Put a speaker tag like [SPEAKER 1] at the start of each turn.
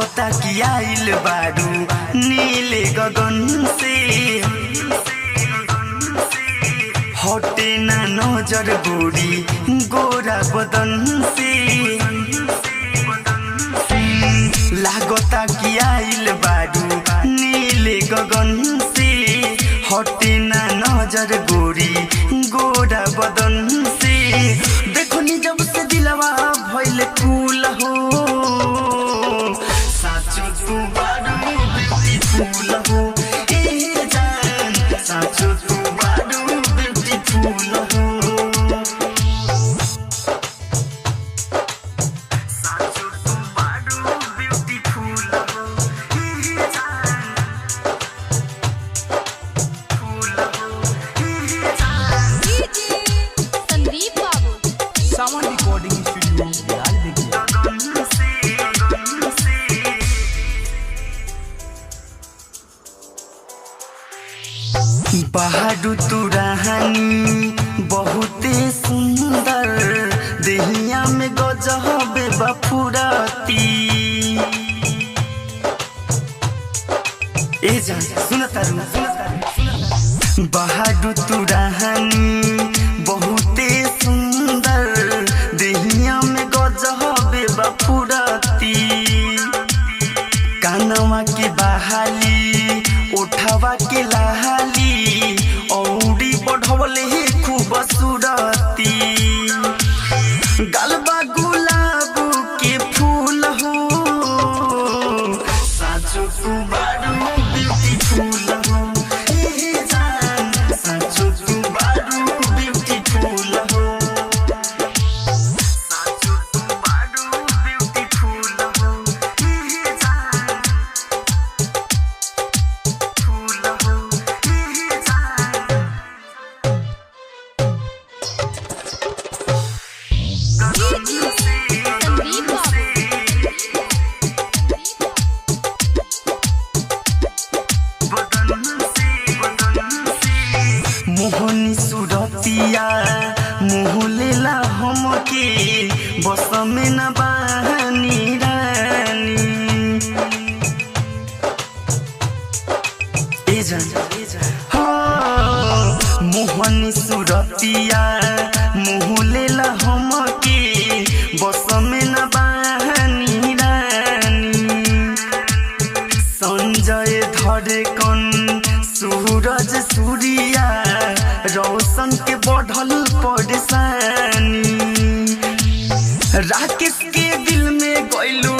[SPEAKER 1] लागता कि आइल बारू नीले गगन से, हटे ना नजर गोरी गोरा बदन से। लागता कि आइल बारू नीले गगन से, हटे ना नजर गोरी गोरा बदन से। देखो नी जब से दिलवा भइल फूल हो, साचो तू बारू ब्यूटीफुल हो ए जान, साचो तू बारू ब्यूटीफुल हो, साचो तू बारू ब्यूटीफुल हो ए जान, फूल हो ए जान।
[SPEAKER 2] संदीप बाबू
[SPEAKER 3] सावन रिकॉर्डिंग स्टूडियो लाल देखिए।
[SPEAKER 1] बहादुर तू राहानी बहुते सुंदर, देहिया में गजब बफुराती। ए जान सुनता रू बहादुर तू राहानी बहुते सुंदर, देहिया में गजब बफुराती। कानवा के बहाली उठावा के लाली, औरी बढ़वले खूब सूरती। गलबा गुलाब के फूल हो, साचो तू बारू ब्यूटीफुल हो ए जान, साचो तू बारू ब्यूटीफुल हो, साचो तू बारू ब्यूटीफुल हो ए जान, फूल हो ए जान।
[SPEAKER 2] संदीप बाबू
[SPEAKER 1] मोहनी सुरतिया मुँह लेला हमके, बस में न बानी रानी। ए जान हाँ, मोहनी सुरतिया मुँह लेला हमके, बस में न बानी रानी। संजय धड़कन सूरज सूर्या रोशन के बढ़ल परेशानी, राकेश के दिल में गइलू